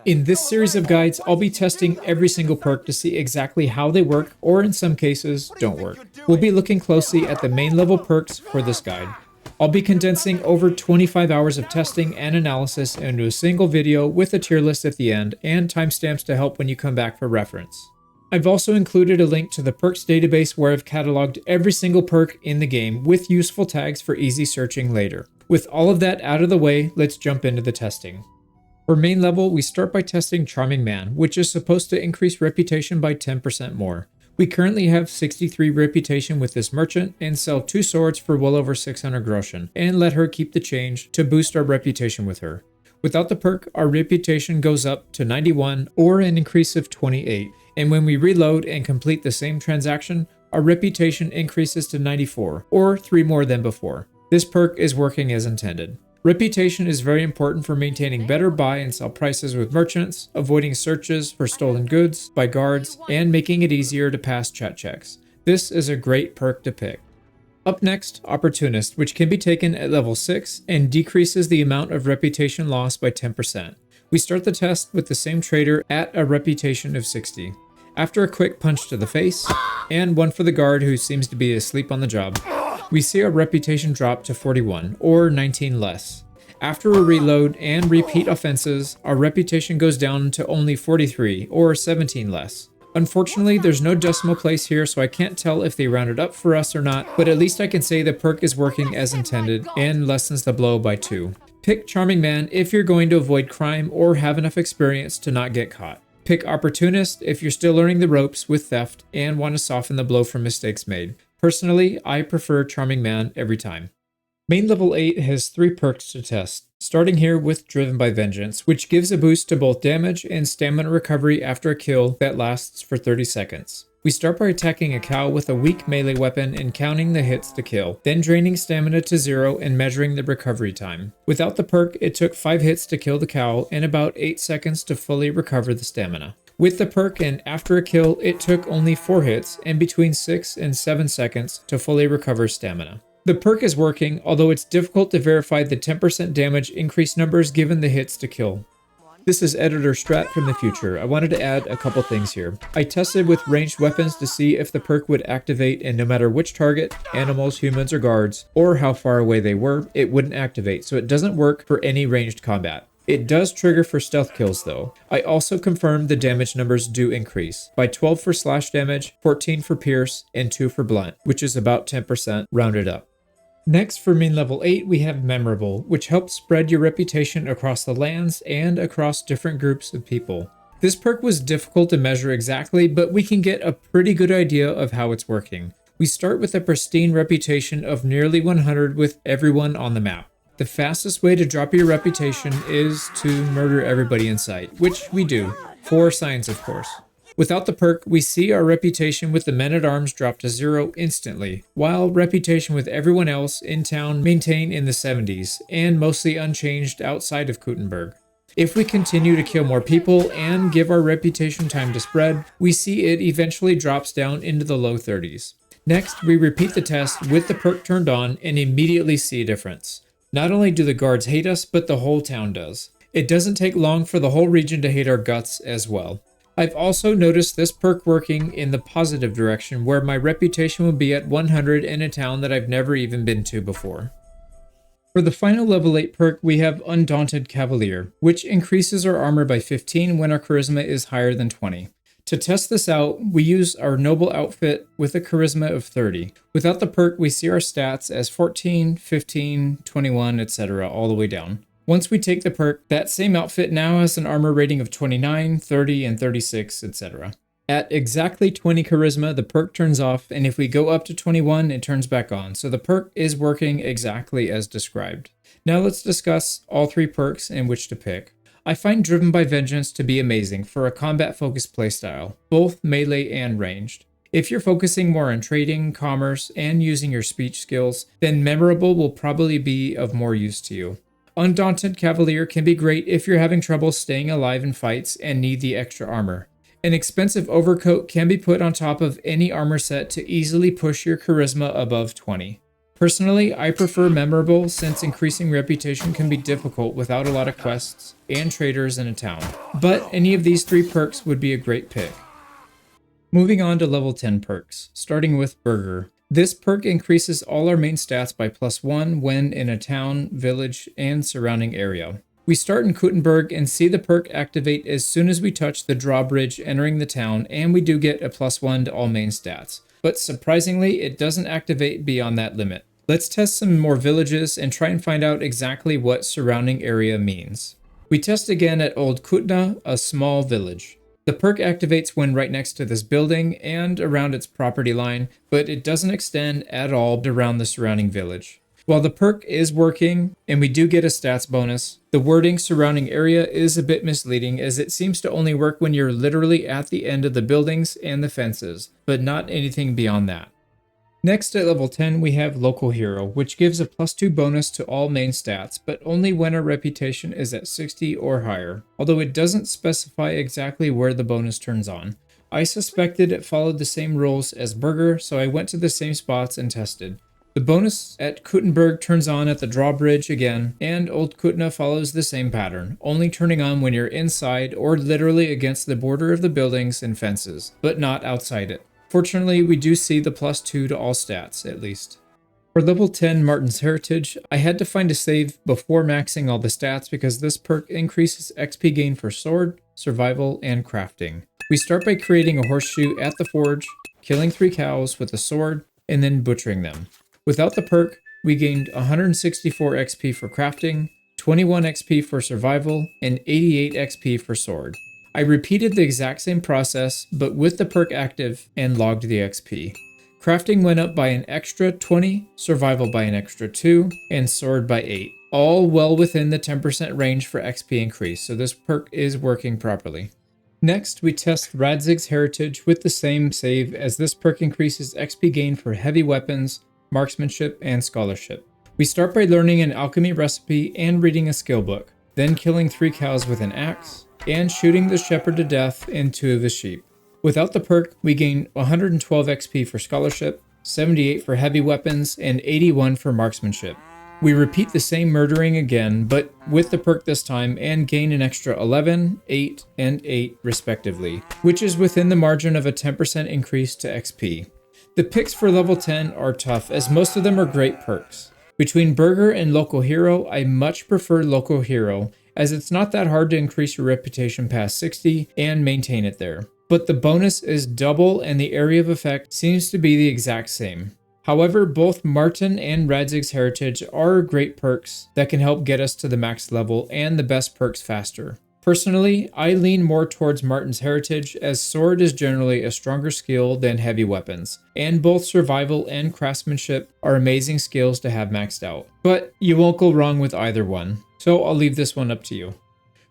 In this series of guides, I'll be testing every single perk to see exactly how they work, or in some cases, don't work. We'll be looking closely at the main level perks for this guide. I'll be condensing over 25 hours of testing and analysis into a single video with a tier list at the end and timestamps to help when you come back for reference. I've also included a link to the perks database where I've cataloged every single perk in the game with useful tags for easy searching later. With all of that out of the way, let's jump into the testing. For main level, we start by testing Charming Man, which is supposed to increase reputation by 10% more. We currently have 63 reputation with this merchant and sell 2 swords for well over 600 groschen, and let her keep the change to boost our reputation with her. Without the perk, our reputation goes up to 91 or an increase of 28, and when we reload and complete the same transaction, our reputation increases to 94, or 3 more than before. This perk is working as intended. Reputation is very important for maintaining better buy and sell prices with merchants, avoiding searches for stolen goods by guards, and making it easier to pass chat checks. This is a great perk to pick. Up next, Opportunist, which can be taken at level 6 and decreases the amount of reputation loss by 10%. We start the test with the same trader at a reputation of 60. After a quick punch to the face, and one for the guard who seems to be asleep on the job, we see our reputation drop to 41, or 19 less. After a reload and repeat offenses, our reputation goes down to only 43, or 17 less. Unfortunately, there's no decimal place here, so I can't tell if they rounded up for us or not, but at least I can say the perk is working as intended and lessens the blow by 2. Pick Charming Man if you're going to avoid crime or have enough experience to not get caught. Pick Opportunist if you're still learning the ropes with theft and want to soften the blow from mistakes made. Personally, I prefer Charming Man every time. Main level 8 has 3 perks to test, starting here with Driven by Vengeance, which gives a boost to both damage and stamina recovery after a kill that lasts for 30 seconds. We start by attacking a cow with a weak melee weapon and counting the hits to kill, then draining stamina to 0 and measuring the recovery time. Without the perk, it took 5 hits to kill the cow and about 8 seconds to fully recover the stamina. With the perk and after a kill, it took only 4 hits and between 6 and 7 seconds to fully recover stamina. The perk is working, although it's difficult to verify the 10% damage increase numbers given the hits to kill. This is Editor Strat from the future. I wanted to add a couple things here. I tested with ranged weapons to see if the perk would activate, and no matter which target, animals, humans, or guards, or how far away they were, it wouldn't activate, so it doesn't work for any ranged combat. It does trigger for stealth kills though. I also confirmed the damage numbers do increase, by 12 for slash damage, 14 for pierce, and 2 for blunt, which is about 10% rounded up. Next, for main level 8, we have Memorable, which helps spread your reputation across the lands and across different groups of people. This perk was difficult to measure exactly, but we can get a pretty good idea of how it's working. We start with a pristine reputation of nearly 100 with everyone on the map. The fastest way to drop your reputation is to murder everybody in sight, which we do, for science of course. Without the perk, we see our reputation with the men-at-arms drop to 0 instantly, while reputation with everyone else in town maintain in the 70s, and mostly unchanged outside of Kuttenberg. If we continue to kill more people and give our reputation time to spread, we see it eventually drops down into the low 30s. Next, we repeat the test with the perk turned on and immediately see a difference. Not only do the guards hate us, but the whole town does. It doesn't take long for the whole region to hate our guts as well. I've also noticed this perk working in the positive direction, where my reputation will be at 100 in a town that I've never even been to before. For the final level 8 perk, we have Undaunted Cavalier, which increases our armor by 15 when our charisma is higher than 20. To test this out, we use our noble outfit with a charisma of 30. Without the perk, we see our stats as 14, 15, 21, etc. all the way down. Once we take the perk, that same outfit now has an armor rating of 29, 30, and 36, etc. At exactly 20 charisma, the perk turns off, and if we go up to 21, it turns back on, so the perk is working exactly as described. Now let's discuss all 3 perks and which to pick. I find Driven by Vengeance to be amazing for a combat-focused playstyle, both melee and ranged. If you're focusing more on trading, commerce, and using your speech skills, then Memorable will probably be of more use to you. Undaunted Cavalier can be great if you're having trouble staying alive in fights and need the extra armor. An expensive overcoat can be put on top of any armor set to easily push your charisma above 20. Personally, I prefer memorable since increasing reputation can be difficult without a lot of quests and traders in a town, but any of these 3 perks would be a great pick. Moving on to level 10 perks, starting with Burgher. This perk increases all our main stats by +1 when in a town, village, and surrounding area. We start in Kuttenberg and see the perk activate as soon as we touch the drawbridge entering the town, and we do get a +1 to all main stats. But surprisingly, it doesn't activate beyond that limit. Let's test some more villages and try and find out exactly what surrounding area means. We test again at Old Kutna, a small village. The perk activates when right next to this building and around its property line, but it doesn't extend at all around the surrounding village. While the perk is working, and we do get a stats bonus, the wording surrounding area is a bit misleading as it seems to only work when you're literally at the end of the buildings and the fences, but not anything beyond that. Next at level 10 we have Local Hero, which gives a +2 bonus to all main stats, but only when our reputation is at 60 or higher, although it doesn't specify exactly where the bonus turns on. I suspected it followed the same rules as Burgher, so I went to the same spots and tested. The bonus at Kuttenberg turns on at the drawbridge again, and Old Kutna follows the same pattern, only turning on when you're inside or literally against the border of the buildings and fences, but not outside it. Fortunately, we do see the +2 to all stats, at least. For level 10 Martin's Heritage, I had to find a save before maxing all the stats because this perk increases XP gain for sword, survival, and crafting. We start by creating a horseshoe at the forge, killing 3 cows with a sword, and then butchering them. Without the perk, we gained 164 XP for crafting, 21 XP for survival, and 88 XP for sword. I repeated the exact same process, but with the perk active, and logged the XP. Crafting went up by an extra 20, survival by an extra 2, and sword by 8. All well within the 10% range for XP increase, so this perk is working properly. Next, we test Radzig's Heritage with the same save as this perk increases XP gain for heavy weapons, marksmanship, and scholarship. We start by learning an alchemy recipe and reading a skill book, then killing 3 cows with an axe, and shooting the shepherd to death and 2 of the sheep. Without the perk, we gain 112 XP for scholarship, 78 for heavy weapons, and 81 for marksmanship. We repeat the same murdering again, but with the perk this time, and gain an extra 11, 8, and 8 respectively, which is within the margin of a 10% increase to XP. The picks for level 10 are tough, as most of them are great perks. Between Burgher and Local Hero, I much prefer Local Hero, as it's not that hard to increase your reputation past 60 and maintain it there. But the bonus is double and the area of effect seems to be the exact same. However, both Martin and Radzig's Heritage are great perks that can help get us to the max level and the best perks faster. Personally, I lean more towards Martin's Heritage as sword is generally a stronger skill than heavy weapons, and both survival and craftsmanship are amazing skills to have maxed out. But you won't go wrong with either one, so I'll leave this one up to you.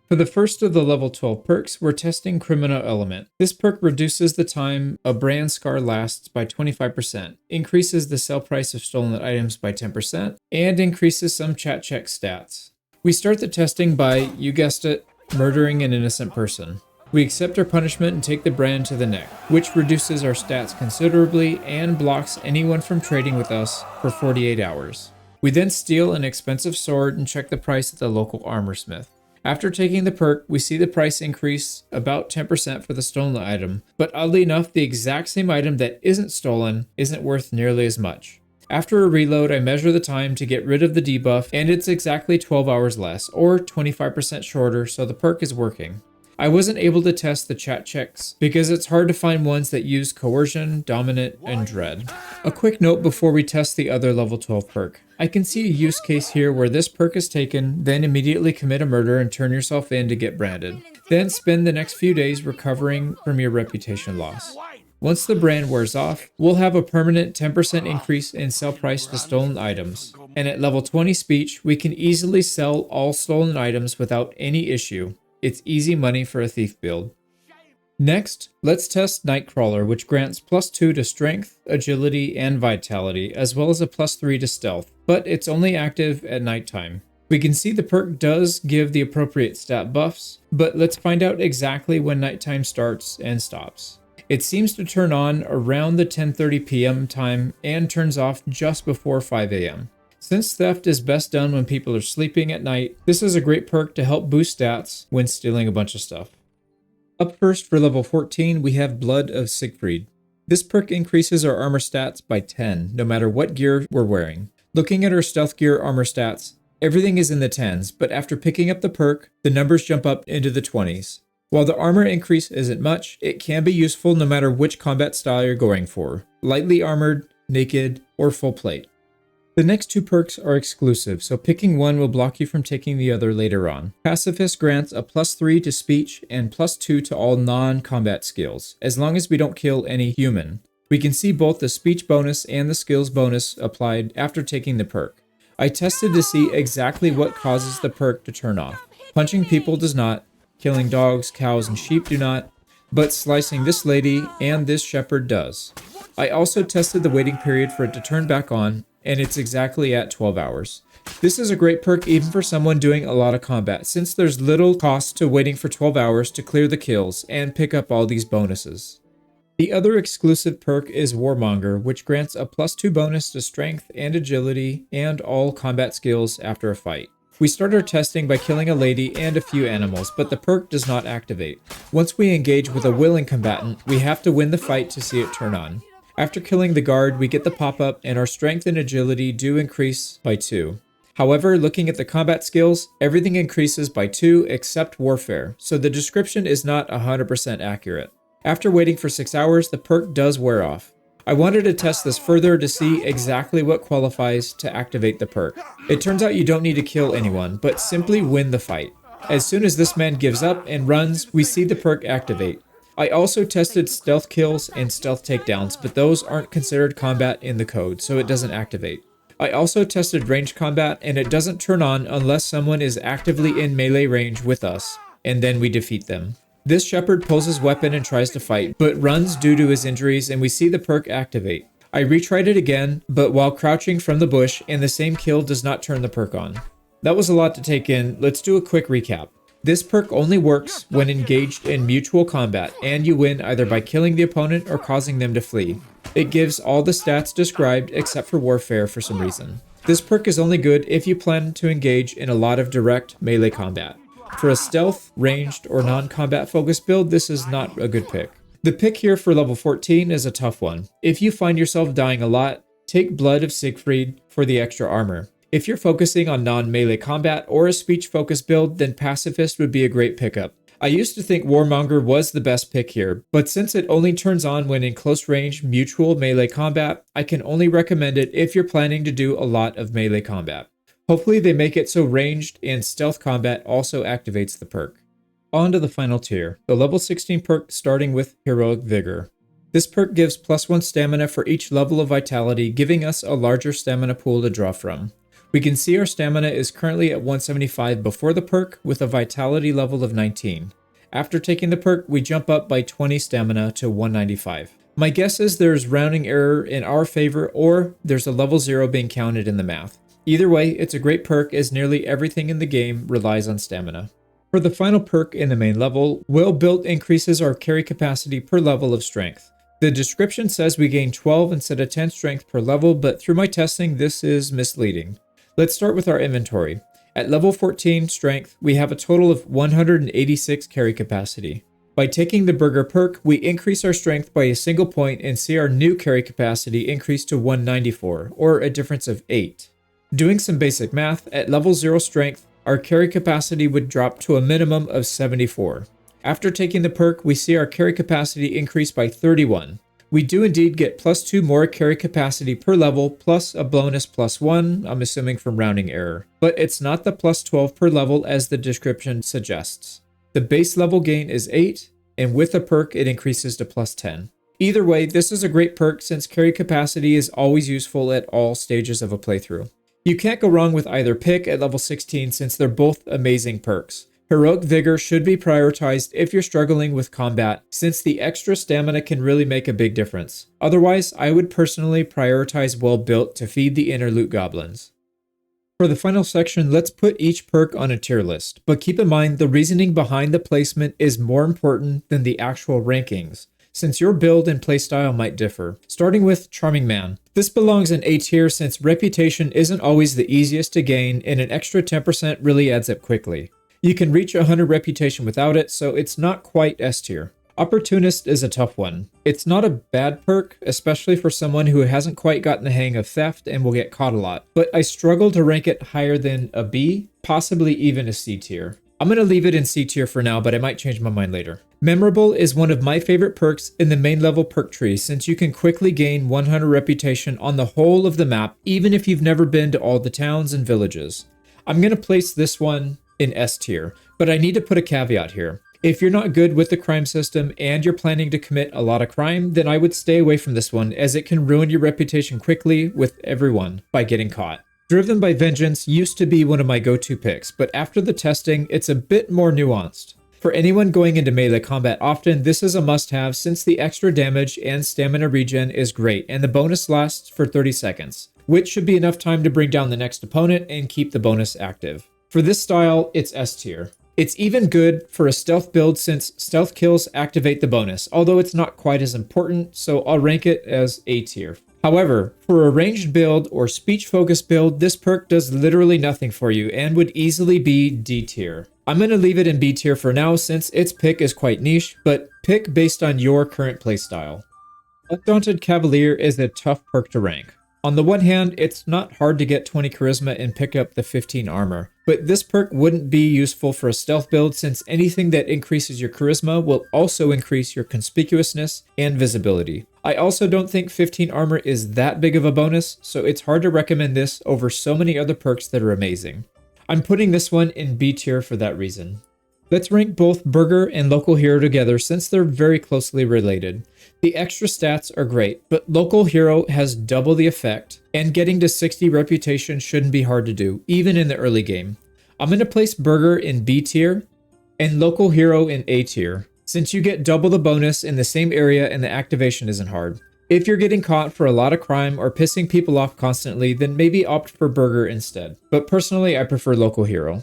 For the first of the level 12 perks, we're testing Criminal Element. This perk reduces the time a brand scar lasts by 25%, increases the sell price of stolen items by 10%, and increases some chat check stats. We start the testing by, you guessed it, murdering an innocent person. We accept our punishment and take the brand to the neck, which reduces our stats considerably and blocks anyone from trading with us for 48 hours. We then steal an expensive sword and check the price at the local armor smith. After taking the perk, we see the price increase about 10% for the stolen item, but oddly enough, the exact same item that isn't stolen isn't worth nearly as much. After a reload, I measure the time to get rid of the debuff, and it's exactly 12 hours less, or 25% shorter, so the perk is working. I wasn't able to test the chat checks because it's hard to find ones that use coercion, dominant, and dread. A quick note before we test the other level 12 perk. I can see a use case here where this perk is taken, then immediately commit a murder and turn yourself in to get branded. Then spend the next few days recovering from your reputation loss. Once the brand wears off, we'll have a permanent 10% increase in sell price to stolen items. And at level 20 speech, we can easily sell all stolen items without any issue. It's easy money for a thief build. Next, let's test Nightcrawler, which grants +2 to strength, agility, and vitality, as well as a +3 to stealth, but it's only active at nighttime. We can see the perk does give the appropriate stat buffs, but let's find out exactly when nighttime starts and stops. It seems to turn on around the 10:30 p.m. time and turns off just before 5 a.m. Since theft is best done when people are sleeping at night, this is a great perk to help boost stats when stealing a bunch of stuff. Up first for level 14, we have Blood of Siegfried. This perk increases our armor stats by 10, no matter what gear we're wearing. Looking at our stealth gear armor stats, everything is in the 10s, but after picking up the perk, the numbers jump up into the 20s. While the armor increase isn't much, it can be useful no matter which combat style you're going for, lightly armored, naked, or full plate. The next two perks are exclusive, so picking one will block you from taking the other later on. Pacifist grants a +3 to speech and +2 to all non-combat skills, as long as we don't kill any human. We can see both the speech bonus and the skills bonus applied after taking the perk. I tested to see exactly what causes the perk to turn off. Punching people does not, killing dogs, cows, and sheep do not, but slicing this lady and this shepherd does. I also tested the waiting period for it to turn back on, and it's exactly at 12 hours. This is a great perk even for someone doing a lot of combat, since there's little cost to waiting for 12 hours to clear the kills and pick up all these bonuses. The other exclusive perk is Warmonger, which grants a +2 bonus to strength and agility and all combat skills after a fight. We start our testing by killing a lady and a few animals, but the perk does not activate. Once we engage with a willing combatant, we have to win the fight to see it turn on. After killing the guard, we get the pop-up and our strength and agility do increase by 2. However, looking at the combat skills, everything increases by 2 except warfare, so the description is not 100% accurate. After waiting for 6 hours, the perk does wear off. I wanted to test this further to see exactly what qualifies to activate the perk. It turns out you don't need to kill anyone, but simply win the fight. As soon as this man gives up and runs, we see the perk activate. I also tested stealth kills and stealth takedowns, but those aren't considered combat in the code, so it doesn't activate. I also tested ranged combat, and it doesn't turn on unless someone is actively in melee range with us, and then we defeat them. This shepherd pulls his weapon and tries to fight, but runs due to his injuries, and we see the perk activate. I retried it again, but while crouching from the bush, and the same kill does not turn the perk on. That was a lot to take in. Let's do a quick recap. This perk only works when engaged in mutual combat, and you win either by killing the opponent or causing them to flee. It gives all the stats described except for warfare for some reason. This perk is only good if you plan to engage in a lot of direct melee combat. For a stealth, ranged, or non-combat focused build, this is not a good pick. The pick here for level 14 is a tough one. If you find yourself dying a lot, take Blood of Siegfried for the extra armor. If you're focusing on non-melee combat or a speech-focused build, then Pacifist would be a great pickup. I used to think Warmonger was the best pick here, but since it only turns on when in close range mutual melee combat, I can only recommend it if you're planning to do a lot of melee combat. Hopefully they make it so ranged and stealth combat also activates the perk. On to the final tier, the level 16 perk starting with Heroic Vigour. This perk gives +1 stamina for each level of vitality, giving us a larger stamina pool to draw from. We can see our stamina is currently at 175 before the perk with a vitality level of 19. After taking the perk, we jump up by 20 stamina to 195. My guess is there's rounding error in our favor or there's a level 0 being counted in the math. Either way, it's a great perk as nearly everything in the game relies on stamina. For the final perk in the main level, Well Built increases our carry capacity per level of strength. The description says we gain 12 instead of 10 strength per level, but through my testing, this is misleading. Let's start with our inventory. At level 14 strength, we have a total of 186 carry capacity. By taking the Burgher perk, we increase our strength by a single point and see our new carry capacity increase to 194, or a difference of 8. Doing some basic math, at level 0 strength, our carry capacity would drop to a minimum of 74. After taking the perk, we see our carry capacity increase by 31. We do indeed get +2 more carry capacity per level, plus a bonus +1, I'm assuming from rounding error. But it's not the +12 per level as the description suggests. The base level gain is 8, and with a perk it increases to +10. Either way, this is a great perk since carry capacity is always useful at all stages of a playthrough. You can't go wrong with either pick at level 16 since they're both amazing perks. Heroic Vigour should be prioritized if you're struggling with combat, since the extra stamina can really make a big difference. Otherwise, I would personally prioritize Well Built to feed the inner loot goblins. For the final section, let's put each perk on a tier list, but keep in mind the reasoning behind the placement is more important than the actual rankings. since your build and playstyle might differ. Starting with Charming Man. This belongs in A tier since reputation isn't always the easiest to gain and an extra 10% really adds up quickly. You can reach 100 reputation without it, so it's not quite S tier. Opportunist is a tough one. It's not a bad perk, especially for someone who hasn't quite gotten the hang of theft and will get caught a lot, but I struggle to rank it higher than a B, possibly even a C tier. I'm going to leave it in C tier for now, but I might change my mind later. Memorable is one of my favorite perks in the main level perk tree since you can quickly gain 100 reputation on the whole of the map, even if you've never been to all the towns and villages. I'm going to place this one in S tier, but I need to put a caveat here. If you're not good with the crime system and you're planning to commit a lot of crime, then I would stay away from this one as it can ruin your reputation quickly with everyone by getting caught. Driven by Vengeance used to be one of my go-to picks, but after the testing, it's a bit more nuanced. For anyone going into melee combat often, this is a must-have since the extra damage and stamina regen is great and the bonus lasts for 30 seconds, which should be enough time to bring down the next opponent and keep the bonus active. For this style, it's S tier. It's even good for a stealth build since stealth kills activate the bonus, although it's not quite as important, so I'll rank it as A tier. However, for a ranged build or speech-focused build, this perk does literally nothing for you and would easily be D tier. I'm going to leave it in B tier for now since its pick is quite niche, but pick based on your current playstyle. Undaunted Cavalier is a tough perk to rank. On the one hand, it's not hard to get 20 charisma and pick up the 15 armor, but this perk wouldn't be useful for a stealth build since anything that increases your charisma will also increase your conspicuousness and visibility. I also don't think 15 armor is that big of a bonus, so it's hard to recommend this over so many other perks that are amazing. I'm putting this one in B tier for that reason. Let's rank both Burgher and Local Hero together since they're very closely related. The extra stats are great, but Local Hero has double the effect, and getting to 60 reputation shouldn't be hard to do, even in the early game. I'm going to place Burgher in B tier and Local Hero in A tier, since you get double the bonus in the same area and the activation isn't hard. If you're getting caught for a lot of crime or pissing people off constantly, then maybe opt for Burgher instead. But personally, I prefer Local Hero.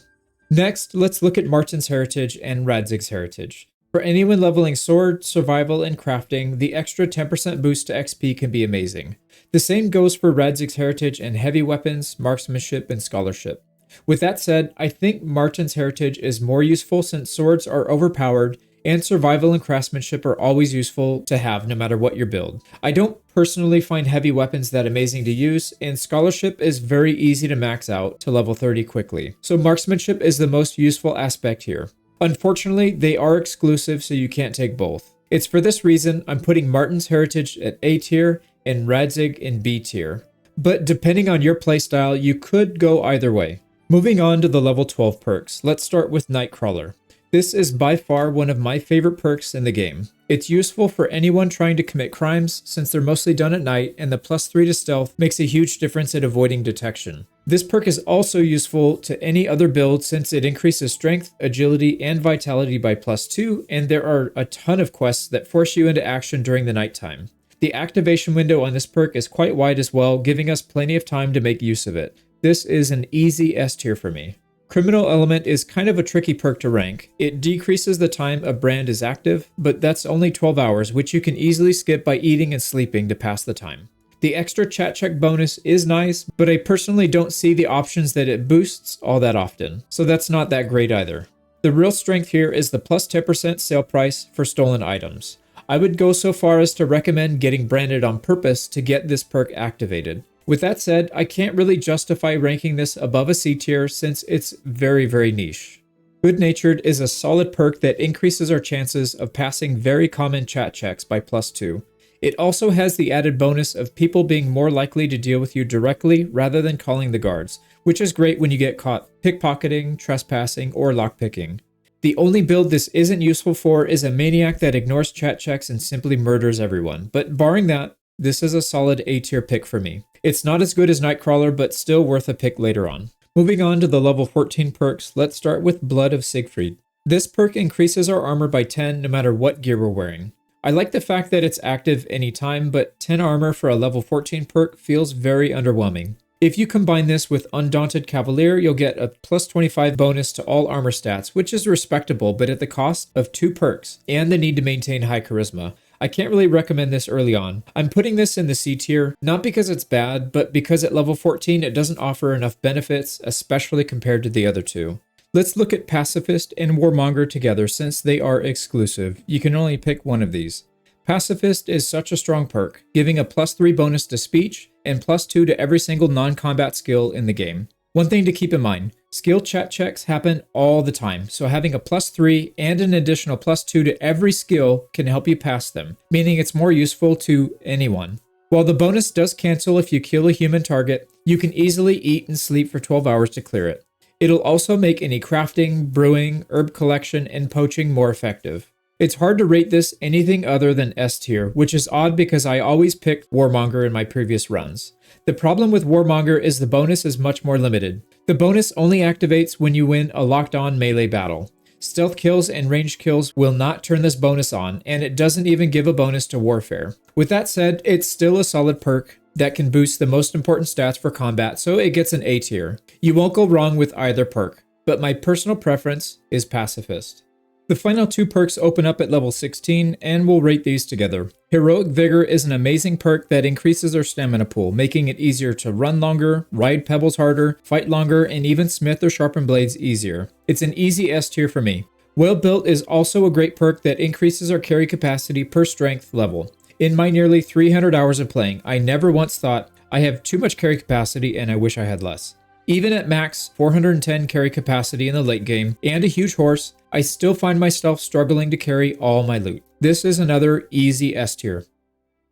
Next, let's look at Martin's Heritage and Radzig's Heritage. For anyone leveling Sword, Survival, and Crafting, the extra 10% boost to XP can be amazing. The same goes for Radzig's Heritage and Heavy Weapons, Marksmanship, and Scholarship. With that said, I think Martin's Heritage is more useful since swords are overpowered and survival and craftsmanship are always useful to have no matter what your build. I don't personally find heavy weapons that amazing to use, and scholarship is very easy to max out to level 30 quickly, so marksmanship is the most useful aspect here. Unfortunately, they are exclusive, so you can't take both. It's for this reason I'm putting Martin's Heritage at A tier and Radzig in B tier. But depending on your playstyle, you could go either way. Moving on to the level 12 perks, let's start with Nightcrawler. This is by far one of my favorite perks in the game. It's useful for anyone trying to commit crimes since they're mostly done at night, and the +3 to stealth makes a huge difference at avoiding detection. This perk is also useful to any other build since it increases strength, agility, and vitality by +2, and there are a ton of quests that force you into action during the nighttime. The activation window on this perk is quite wide as well, giving us plenty of time to make use of it. This is an easy S tier for me. Criminal Element is kind of a tricky perk to rank. It decreases the time a brand is active, but that's only 12 hours, which you can easily skip by eating and sleeping to pass the time. The extra chat check bonus is nice, but I personally don't see the options that it boosts all that often, so that's not that great either. The real strength here is the +10% sale price for stolen items. I would go so far as to recommend getting branded on purpose to get this perk activated. With that said, I can't really justify ranking this above a C tier since it's very, very niche. Good Natured is a solid perk that increases our chances of passing very common chat checks by +2. It also has the added bonus of people being more likely to deal with you directly rather than calling the guards, which is great when you get caught pickpocketing, trespassing, or lockpicking. The only build this isn't useful for is a maniac that ignores chat checks and simply murders everyone, but barring that, this is a solid A tier pick for me. It's not as good as Nightcrawler, but still worth a pick later on. Moving on to the level 14 perks, let's start with Blood of Siegfried. This perk increases our armor by 10 no matter what gear we're wearing. I like the fact that it's active anytime, but 10 armor for a level 14 perk feels very underwhelming. If you combine this with Undaunted Cavalier, you'll get a +25 bonus to all armor stats, which is respectable, but at the cost of 2 perks and the need to maintain high charisma. I can't really recommend this early on. I'm putting this in the C tier, not because it's bad, but because at level 14 it doesn't offer enough benefits, especially compared to the other two. Let's look at Pacifist and Warmonger together since they are exclusive. You can only pick one of these. Pacifist is such a strong perk, giving a +3 bonus to speech and +2 to every single non-combat skill in the game. One thing to keep in mind, skill chat checks happen all the time, so having a +3 and an additional +2 to every skill can help you pass them, meaning it's more useful to anyone. While the bonus does cancel if you kill a human target, you can easily eat and sleep for 12 hours to clear it. It'll also make any crafting, brewing, herb collection, and poaching more effective. It's hard to rate this anything other than S tier, which is odd because I always picked Warmonger in my previous runs. The problem with Warmonger is the bonus is much more limited. The bonus only activates when you win a locked-on melee battle. Stealth kills and ranged kills will not turn this bonus on, and it doesn't even give a bonus to warfare. With that said, it's still a solid perk that can boost the most important stats for combat, so it gets an A tier. You won't go wrong with either perk, but my personal preference is Pacifist. The final two perks open up at level 16, and we'll rate these together. Heroic Vigour is an amazing perk that increases our stamina pool, making it easier to run longer, ride pebbles harder, fight longer, and even smith or sharpen blades easier. It's an easy S tier for me. Well Built is also a great perk that increases our carry capacity per strength level. In my nearly 300 hours of playing, I never once thought, I have too much carry capacity and I wish I had less. Even at max 410 carry capacity in the late game and a huge horse, I still find myself struggling to carry all my loot. This is another easy S tier.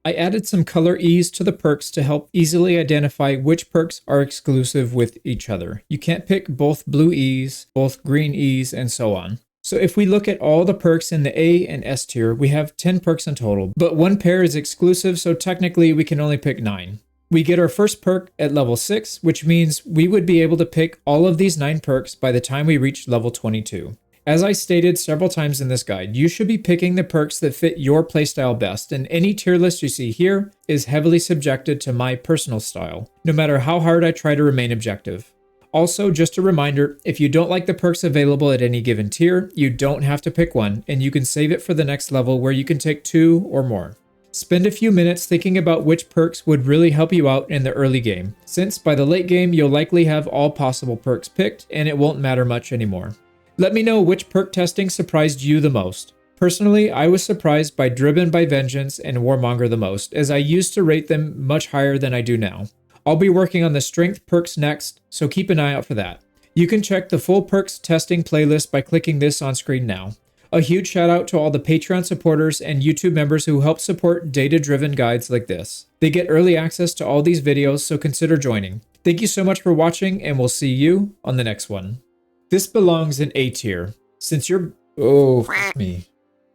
I added some color E's to the perks to help easily identify which perks are exclusive with each other. You can't pick both blue E's, both green E's, and so on. So if we look at all the perks in the A and S tier, we have 10 perks in total, but one pair is exclusive, so technically we can only pick 9. We get our first perk at level 6, which means we would be able to pick all of these 9 perks by the time we reach level 22. As I stated several times in this guide, you should be picking the perks that fit your playstyle best, and any tier list you see here is heavily subjected to my personal style, no matter how hard I try to remain objective. Also, just a reminder, if you don't like the perks available at any given tier, you don't have to pick one, and you can save it for the next level where you can take 2 or more. Spend a few minutes thinking about which perks would really help you out in the early game, since by the late game you'll likely have all possible perks picked and it won't matter much anymore. Let me know which perk testing surprised you the most. Personally, I was surprised by Driven by Vengeance and Warmonger the most, as I used to rate them much higher than I do now. I'll be working on the strength perks next, so keep an eye out for that. You can check the full perks testing playlist by clicking this on screen now. A huge shout out to all the Patreon supporters and YouTube members who help support data-driven guides like this. They get early access to all these videos, so consider joining. Thank you so much for watching, and we'll see you on the next one. This belongs in A tier. Since you're... Oh, f*** me.